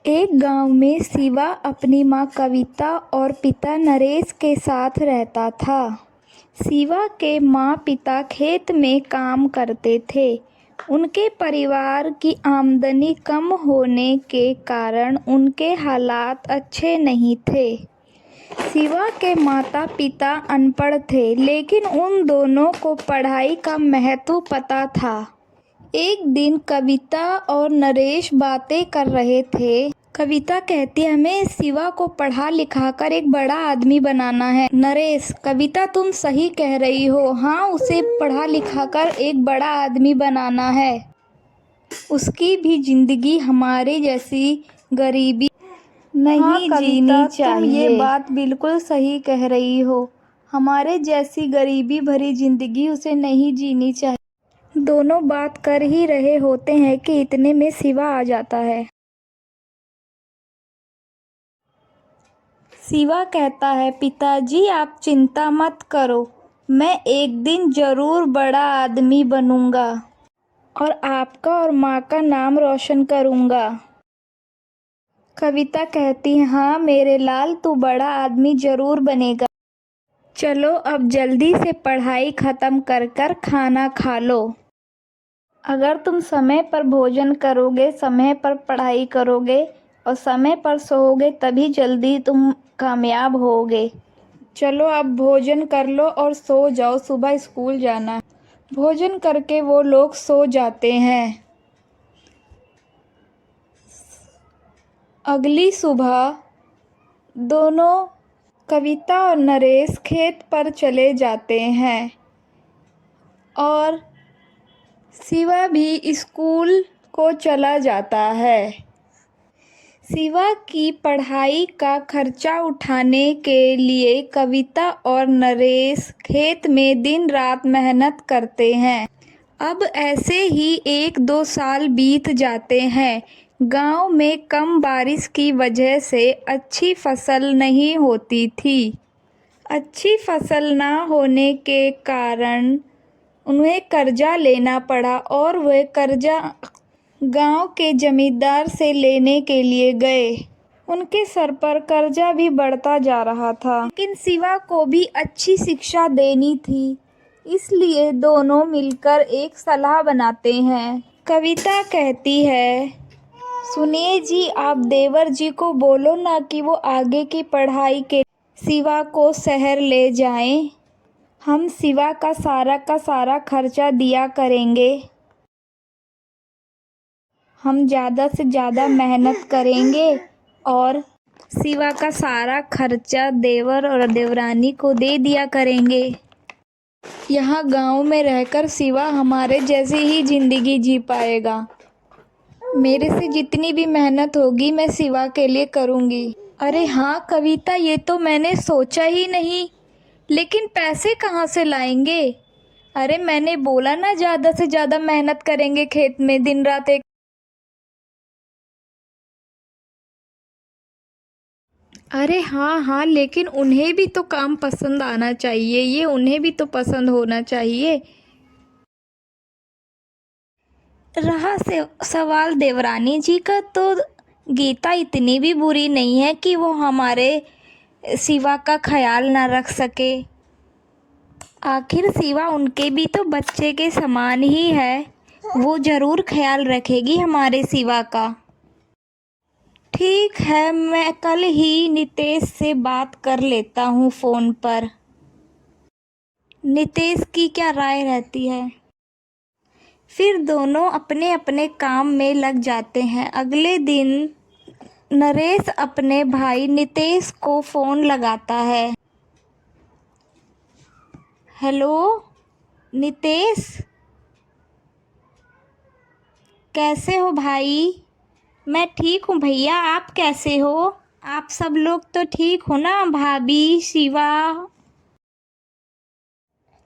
एक गांव में शिवा अपनी मां कविता और पिता नरेश के साथ रहता था। शिवा के मां पिता खेत में काम करते थे। उनके परिवार की आमदनी कम होने के कारण उनके हालात अच्छे नहीं थे। शिवा के माता पिता अनपढ़ थे, लेकिन उन दोनों को पढ़ाई का महत्व पता था। एक दिन कविता और नरेश बातें कर रहे थे। कविता कहती है, हमें शिवा को पढ़ा लिखा कर एक बड़ा आदमी बनाना है। नरेश, कविता तुम सही कह रही हो। हाँ, उसे पढ़ा लिखा कर एक बड़ा आदमी बनाना है। उसकी भी जिंदगी हमारे जैसी गरीबी नहीं जीनी चाहिए। तुम ये बात बिल्कुल सही कह रही हो। हमारे जैसी गरीबी भरी जिंदगी उसे नहीं जीनी चाहिए। दोनों बात कर ही रहे होते हैं कि इतने में शिवा आ जाता है। शिवा कहता है, पिताजी आप चिंता मत करो, मैं एक दिन जरूर बड़ा आदमी बनूंगा और आपका और माँ का नाम रोशन करूंगा। कविता कहती है, हाँ मेरे लाल, तू बड़ा आदमी जरूर बनेगा। चलो अब जल्दी से पढ़ाई खत्म कर कर खाना खा लो। अगर तुम समय पर भोजन करोगे, समय पर पढ़ाई करोगे और समय पर सोओगे, तभी जल्दी तुम कामयाब होगे। चलो अब भोजन कर लो और सो जाओ, सुबह स्कूल जाना। भोजन करके वो लोग सो जाते हैं। अगली सुबह दोनों कविता और नरेश खेत पर चले जाते हैं और शिवा भी स्कूल को चला जाता है। शिवा की पढ़ाई का खर्चा उठाने के लिए कविता और नरेश खेत में दिन रात मेहनत करते हैं। अब ऐसे ही 1-2 साल बीत जाते हैं। गांव में कम बारिश की वजह से अच्छी फसल नहीं होती थी। अच्छी फसल ना होने के कारण उन्हें कर्जा लेना पड़ा और वह कर्जा गांव के जमींदार से लेने के लिए गए। उनके सर पर कर्जा भी बढ़ता जा रहा था, लेकिन शिवा को भी अच्छी शिक्षा देनी थी, इसलिए दोनों मिलकर एक सलाह बनाते हैं। कविता कहती है, सुनिए जी, आप देवर जी को बोलो ना कि वो आगे की पढ़ाई के शिवा को शहर ले जाएं। हम शिवा का सारा खर्चा दिया करेंगे। हम ज़्यादा से ज़्यादा मेहनत करेंगे और शिवा का सारा खर्चा देवर और देवरानी को दे दिया करेंगे। यहाँ गांव में रहकर शिवा हमारे जैसी ही ज़िंदगी जी पाएगा। मेरे से जितनी भी मेहनत होगी मैं शिवा के लिए करूँगी। अरे हाँ कविता, ये तो मैंने सोचा ही नहीं, लेकिन पैसे कहाँ से लाएंगे? अरे मैंने बोला ना, ज़्यादा से ज़्यादा मेहनत करेंगे खेत में दिन रात एक। अरे हाँ हाँ, लेकिन उन्हें भी तो काम पसंद आना चाहिए, ये उन्हें भी तो पसंद होना चाहिए। रहा से सवाल देवरानी जी का, तो गीता इतनी भी बुरी नहीं है कि वो हमारे शिवा का ख्याल ना रख सके। आखिर शिवा उनके भी तो बच्चे के समान ही है, वो ज़रूर ख्याल रखेगी हमारे शिवा का। ठीक है, मैं कल ही नितेश से बात कर लेता हूँ फ़ोन पर। नितेश की क्या राय रहती है? फिर दोनों अपने अपने काम में लग जाते हैं। अगले दिन नरेश अपने भाई नितेश को फ़ोन लगाता है। हेलो नितेश, कैसे हो भाई? मैं ठीक हूँ भैया, आप कैसे हो? आप सब लोग तो ठीक हो ना? भाभी, शिवा?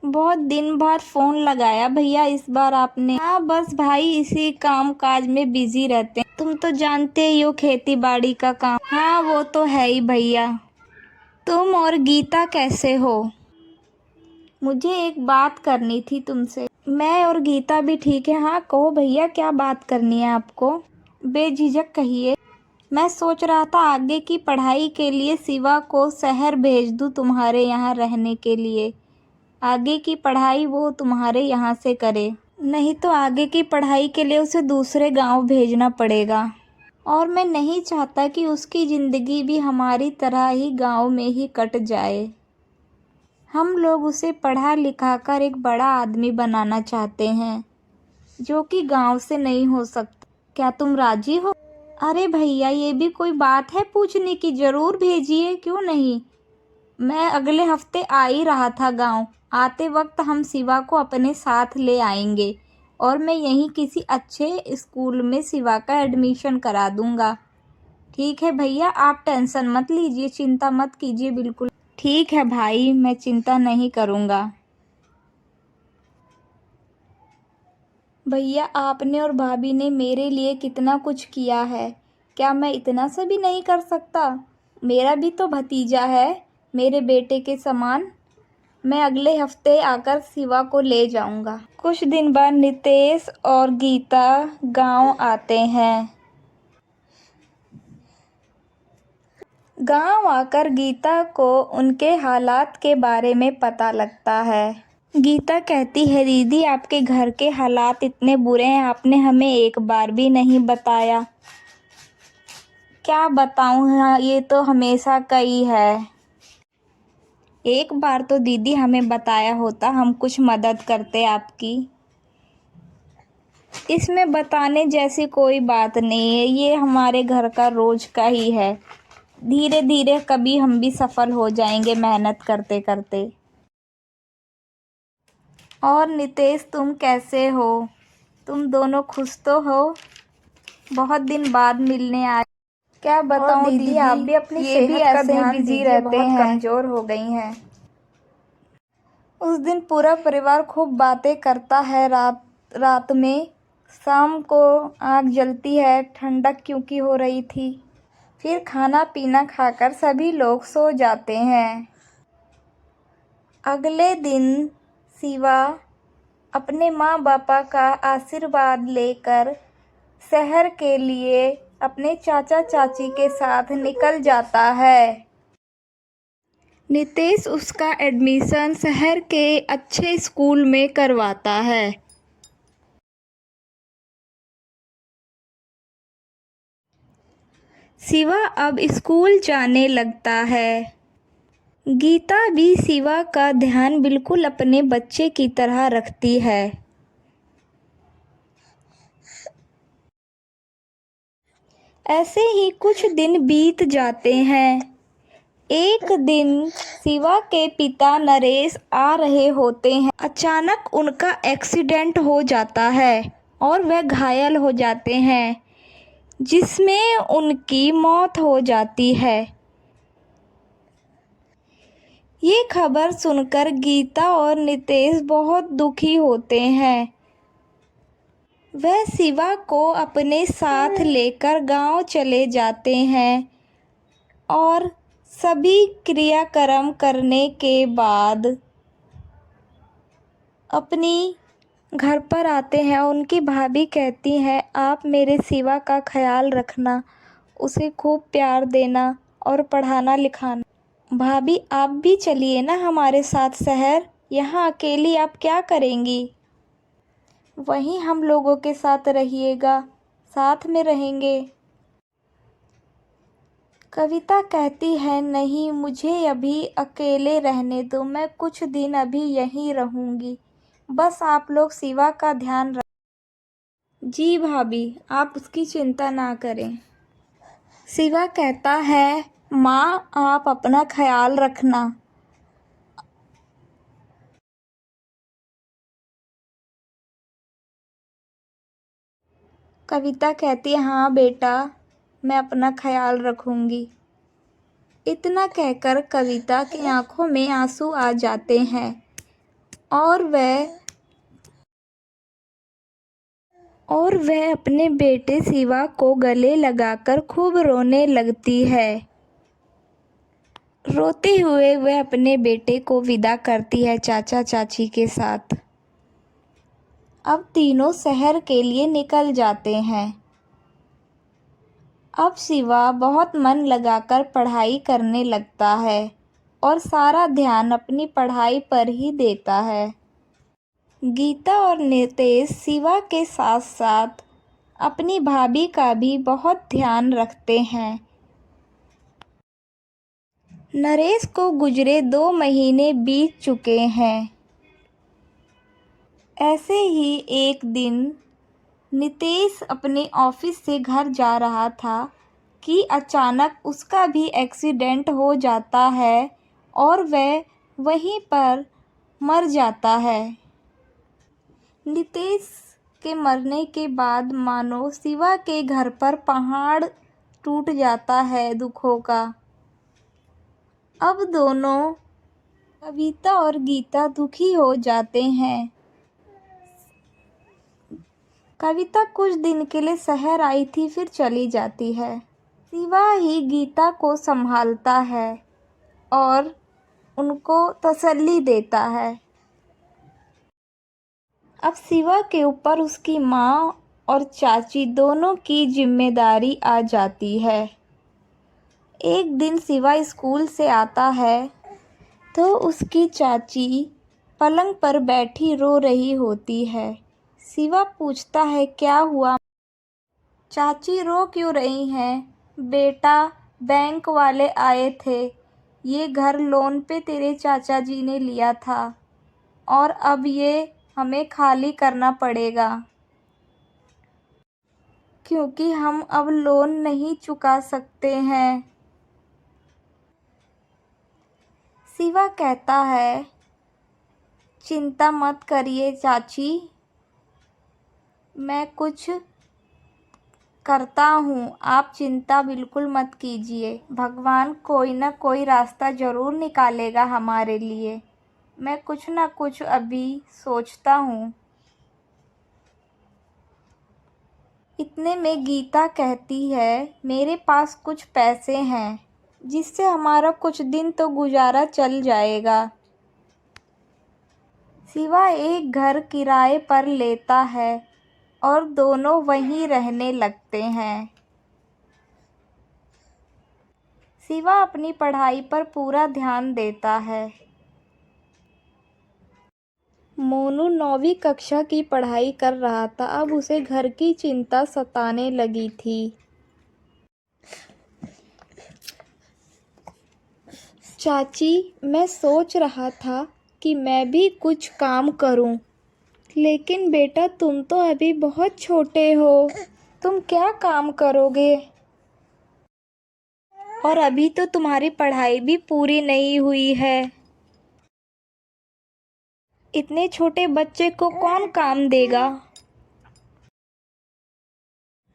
बहुत दिन बाद फ़ोन लगाया भैया इस बार आपने। हाँ बस भाई, इसी काम काज में बिजी रहते हैं। तुम तो जानते ही हो खेती बाड़ी का काम। हाँ वो तो है ही भैया। तुम और गीता कैसे हो? मुझे एक बात करनी थी तुमसे। मैं और गीता भी ठीक है। हाँ कहो भैया, क्या बात करनी है आपको? बेझिझक कहिए। मैं सोच रहा था आगे की पढ़ाई के लिए शिवा को शहर भेज दूँ तुम्हारे यहाँ रहने के लिए। आगे की पढ़ाई वो तुम्हारे यहाँ से करे, नहीं तो आगे की पढ़ाई के लिए उसे दूसरे गांव भेजना पड़ेगा। और मैं नहीं चाहता कि उसकी ज़िंदगी भी हमारी तरह ही गांव में ही कट जाए। हम लोग उसे पढ़ा लिखा कर एक बड़ा आदमी बनाना चाहते हैं, जो कि गांव से नहीं हो सकता। क्या तुम राजी हो? अरे भैया, ये भी कोई बात है पूछने की? ज़रूर भेजिए, क्यों नहीं। मैं अगले हफ्ते आ ही रहा था गांव। आते वक्त हम शिवा को अपने साथ ले आएंगे और मैं यहीं किसी अच्छे स्कूल में शिवा का एडमिशन करा दूंगा। ठीक है भैया, आप टेंशन मत लीजिए, चिंता मत कीजिए। बिल्कुल ठीक है भाई, मैं चिंता नहीं करूँगा। भैया, आपने और भाभी ने मेरे लिए कितना कुछ किया है, क्या मैं इतना सा भी नहीं कर सकता? मेरा भी तो भतीजा है, मेरे बेटे के समान। मैं अगले हफ्ते आकर शिवा को ले जाऊंगा। कुछ दिन बाद नितेश और गीता गांव आते हैं। गांव आकर गीता को उनके हालात के बारे में पता लगता है। गीता कहती है, दीदी आपके घर के हालात इतने बुरे हैं, आपने हमें एक बार भी नहीं बताया। क्या बताऊं, हाँ, ये तो हमेशा का ही है। एक बार तो दीदी हमें बताया होता, हम कुछ मदद करते आपकी। इसमें बताने जैसी कोई बात नहीं है, ये हमारे घर का रोज का ही है। धीरे धीरे कभी हम भी सफल हो जाएंगे मेहनत करते करते। और नितेश, तुम कैसे हो? तुम दोनों खुश तो हो? बहुत दिन बाद मिलने आए। क्या बताऊं दीदी, आप भी अपनी सेहत का ध्यान दीजिए, बहुत कमजोर हो गई हैं। उस दिन पूरा परिवार खूब बातें करता है। रात में शाम को आँख जलती है, ठंडक क्योंकि हो रही थी। फिर खाना पीना खाकर सभी लोग सो जाते हैं। अगले दिन शिवा अपने माँ बापा का आशीर्वाद लेकर शहर के लिए अपने चाचा चाची के साथ निकल जाता है। नितेश उसका एडमिशन शहर के अच्छे स्कूल में करवाता है। शिवा अब स्कूल जाने लगता है। गीता भी शिवा का ध्यान बिल्कुल अपने बच्चे की तरह रखती है। ऐसे ही कुछ दिन बीत जाते हैं। एक दिन शिवा के पिता नरेश आ रहे होते हैं। अचानक उनका एक्सीडेंट हो जाता है और वह घायल हो जाते हैं, जिसमें उनकी मौत हो जाती है। ये खबर सुनकर गीता और नितेश बहुत दुखी होते हैं। वह शिवा को अपने साथ लेकर गांव चले जाते हैं और सभी क्रियाक्रम करने के बाद अपनी घर पर आते हैं। उनकी भाभी कहती हैं, आप मेरे शिवा का ख्याल रखना, उसे खूब प्यार देना और पढ़ाना लिखाना। भाभी, आप भी चलिए ना हमारे साथ शहर, यहाँ अकेली आप क्या करेंगी? वहीं हम लोगों के साथ रहिएगा, साथ में रहेंगे। कविता कहती है, नहीं, मुझे अभी अकेले रहने दो, मैं कुछ दिन अभी यहीं रहूँगी, बस आप लोग शिवा का ध्यान रख। जी भाभी, आप उसकी चिंता ना करें। शिवा कहता है, माँ आप अपना ख्याल रखना। कविता कहती है, हाँ बेटा, मैं अपना ख्याल रखूँगी। इतना कहकर कविता की आंखों में आंसू आ जाते हैं और वह अपने बेटे शिवा को गले लगाकर खूब रोने लगती है। रोते हुए वह अपने बेटे को विदा करती है चाचा चाची के साथ। अब तीनों शहर के लिए निकल जाते हैं। अब शिवा बहुत मन लगाकर पढ़ाई करने लगता है और सारा ध्यान अपनी पढ़ाई पर ही देता है। गीता और नितेश शिवा के साथ साथ अपनी भाभी का भी बहुत ध्यान रखते हैं। नरेश को गुजरे 2 महीने बीत चुके हैं। ऐसे ही एक दिन नितेश अपने ऑफिस से घर जा रहा था कि अचानक उसका भी एक्सीडेंट हो जाता है और वह वहीं पर मर जाता है। नितेश के मरने के बाद मानो शिवा के घर पर पहाड़ टूट जाता है दुखों का। अब दोनों कविता और गीता दुखी हो जाते हैं। कविता कुछ दिन के लिए शहर आई थी, फिर चली जाती है। शिवा ही गीता को संभालता है और उनको तसल्ली देता है। अब शिवा के ऊपर उसकी माँ और चाची दोनों की जिम्मेदारी आ जाती है। एक दिन शिवा स्कूल से आता है तो उसकी चाची पलंग पर बैठी रो रही होती है। शिवा पूछता है, क्या हुआ? चाची रो क्यों रही हैं? बेटा, बैंक वाले आए थे। ये घर लोन पे तेरे चाचा जी ने लिया था और अब ये हमें खाली करना पड़ेगा क्योंकि हम अब लोन नहीं चुका सकते हैं। शिवा कहता है, चिंता मत करिए चाची, मैं कुछ करता हूँ, आप चिंता बिल्कुल मत कीजिए। भगवान कोई ना कोई रास्ता ज़रूर निकालेगा हमारे लिए। मैं कुछ ना कुछ अभी सोचता हूँ। इतने में गीता कहती है, मेरे पास कुछ पैसे हैं जिससे हमारा कुछ दिन तो गुजारा चल जाएगा। शिवा एक घर किराए पर लेता है और दोनों वहीं रहने लगते हैं। शिवा अपनी पढ़ाई पर पूरा ध्यान देता है। मोनू 9वीं कक्षा की पढ़ाई कर रहा था। अब उसे घर की चिंता सताने लगी थी। चाची, मैं सोच रहा था कि मैं भी कुछ काम करूं, लेकिन बेटा तुम तो अभी बहुत छोटे हो, तुम क्या काम करोगे? और अभी तो तुम्हारी पढ़ाई भी पूरी नहीं हुई है। इतने छोटे बच्चे को कौन काम देगा?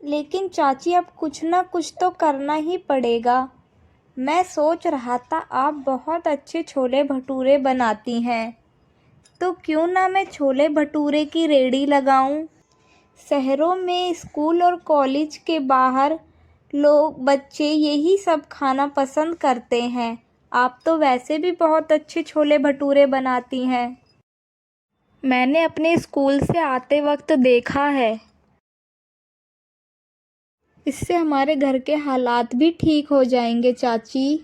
लेकिन चाची, अब कुछ ना कुछ तो करना ही पड़ेगा। मैं सोच रहा था आप बहुत अच्छे छोले भटूरे बनाती हैं, तो क्यों ना मैं छोले भटूरे की रेहड़ी लगाऊं। शहरों में स्कूल और कॉलेज के बाहर बच्चे यही सब खाना पसंद करते हैं। आप तो वैसे भी बहुत अच्छे छोले भटूरे बनाती हैं, मैंने अपने स्कूल से आते वक्त देखा है। इससे हमारे घर के हालात भी ठीक हो जाएंगे चाची।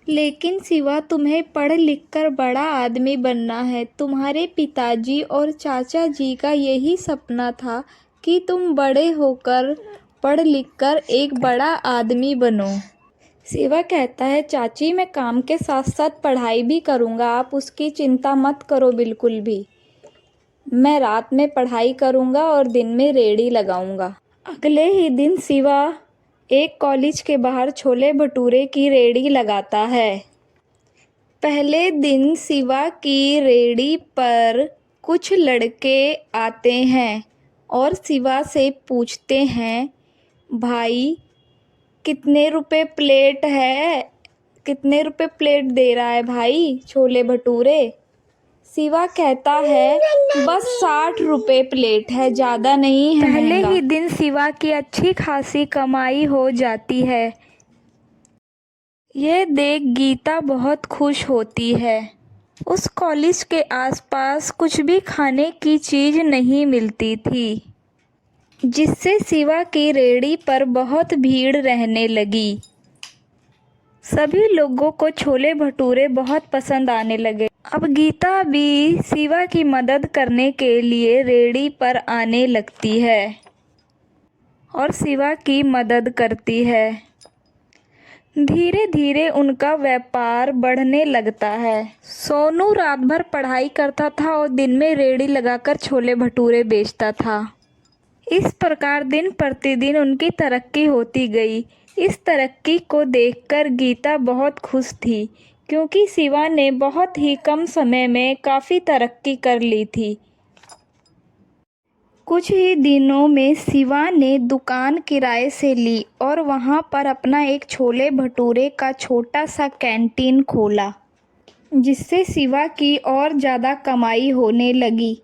लेकिन शिवा, तुम्हें पढ़ लिख कर बड़ा आदमी बनना है। तुम्हारे पिताजी और चाचा जी का यही सपना था कि तुम बड़े होकर पढ़ लिख कर एक बड़ा आदमी बनो। शिवा कहता है, चाची मैं काम के साथ साथ पढ़ाई भी करूँगा, आप उसकी चिंता मत करो बिल्कुल भी। मैं रात में पढ़ाई करूँगा और दिन में रेहड़ी लगाऊँगा। अगले ही दिन शिवा एक कॉलेज के बाहर छोले भटूरे की रेहड़ी लगाता है। पहले दिन शिवा की रेहड़ी पर कुछ लड़के आते हैं और शिवा से पूछते हैं, भाई कितने रुपए प्लेट है? कितने रुपए प्लेट दे रहा है भाई छोले भटूरे? शिवा कहता है, बस 60 रुपए प्लेट है, ज़्यादा नहीं है। पहले ही दिन शिवा की अच्छी खासी कमाई हो जाती है। ये देख गीता बहुत खुश होती है। उस कॉलेज के आसपास कुछ भी खाने की चीज़ नहीं मिलती थी। जिससे शिवा की रेहड़ी पर बहुत भीड़ रहने लगी। सभी लोगों को छोले भटूरे बहुत पसंद आने लगे। अब गीता भी शिवा की मदद करने के लिए रेहड़ी पर आने लगती है और शिवा की मदद करती है। धीरे धीरे उनका व्यापार बढ़ने लगता है। सोनू रात भर पढ़ाई करता था और दिन में रेहड़ी लगाकर छोले भटूरे बेचता था। इस प्रकार दिन प्रतिदिन उनकी तरक्की होती गई। इस तरक्की को देखकर गीता बहुत खुश थी, क्योंकि शिवा ने बहुत ही कम समय में काफ़ी तरक्की कर ली थी। कुछ ही दिनों में शिवा ने दुकान किराए से ली और वहां पर अपना एक छोले भटूरे का छोटा सा कैंटीन खोला, जिससे शिवा की और ज़्यादा कमाई होने लगी।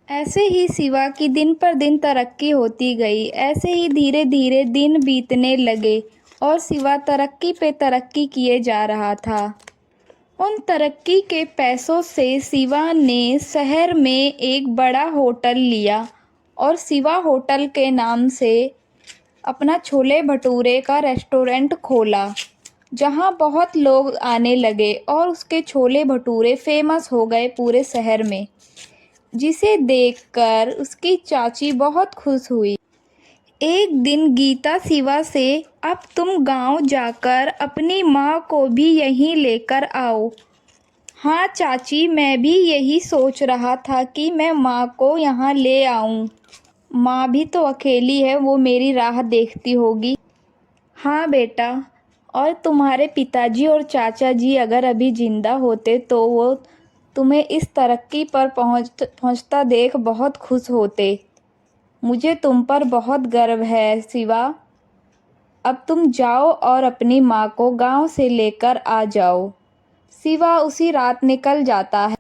ऐसे ही शिवा की दिन पर दिन तरक्की होती गई। ऐसे ही धीरे धीरे दिन बीतने लगे और शिवा तरक्की पे तरक्की किए जा रहा था। उन तरक्की के पैसों से शिवा ने शहर में एक बड़ा होटल लिया और शिवा होटल के नाम से अपना छोले भटूरे का रेस्टोरेंट खोला, जहां बहुत लोग आने लगे और उसके छोले भटूरे फेमस हो गए पूरे शहर में, जिसे देखकर उसकी चाची बहुत खुश हुई। एक दिन गीता शिवा से, अब तुम गांव जाकर अपनी माँ को भी यहीं लेकर आओ। हाँ चाची, मैं भी यही सोच रहा था कि मैं माँ को यहाँ ले आऊँ। माँ भी तो अकेली है, वो मेरी राह देखती होगी। हाँ बेटा, और तुम्हारे पिताजी और चाचा जी अगर अभी ज़िंदा होते तो वो तुम्हें इस तरक्की पर पहुंचता देख बहुत खुश होते। मुझे तुम पर बहुत गर्व है शिवा। अब तुम जाओ और अपनी माँ को गांव से लेकर आ जाओ। शिवा उसी रात निकल जाता है।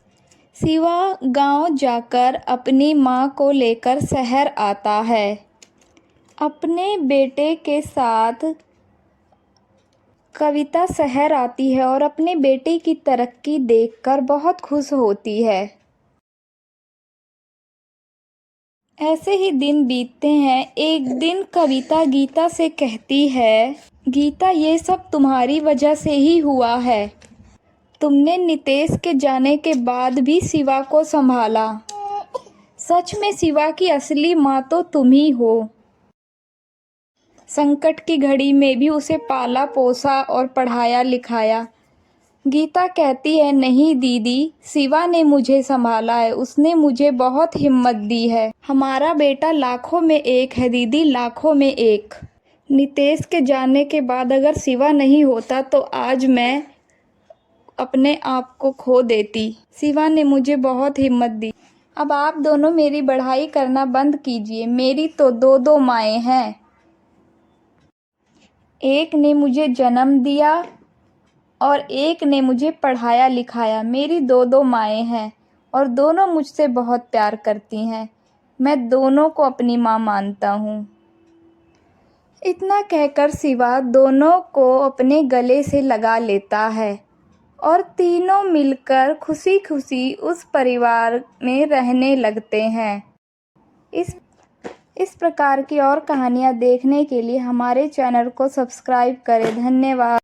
शिवा गांव जाकर अपनी माँ को लेकर शहर आता है। अपने बेटे के साथ कविता शहर आती है और अपने बेटे की तरक्की देखकर बहुत खुश होती है। ऐसे ही दिन बीतते हैं। एक दिन कविता गीता से कहती है, गीता, ये सब तुम्हारी वजह से ही हुआ है। तुमने नितेश के जाने के बाद भी शिवा को संभाला। सच में शिवा की असली माँ तो तुम ही हो। संकट की घड़ी में भी उसे पाला पोसा और पढ़ाया लिखाया। गीता कहती है, नहीं दीदी, शिवा ने मुझे संभाला है, उसने मुझे बहुत हिम्मत दी है। हमारा बेटा लाखों में एक है दीदी, लाखों में एक। नितेश के जाने के बाद अगर शिवा नहीं होता तो आज मैं अपने आप को खो देती। शिवा ने मुझे बहुत हिम्मत दी। अब आप दोनों मेरी बढ़ाई करना बंद कीजिए। मेरी तो दो दो माएँ हैं। एक ने मुझे जन्म दिया और एक ने मुझे पढ़ाया लिखाया। मेरी दो दो माएँ हैं और दोनों मुझसे बहुत प्यार करती हैं। मैं दोनों को अपनी माँ मानता हूँ। इतना कहकर शिवा दोनों को अपने गले से लगा लेता है और तीनों मिलकर खुशी खुशी उस परिवार में रहने लगते हैं। इस प्रकार की और कहानियाँ देखने के लिए हमारे चैनल को सब्सक्राइब करें। धन्यवाद।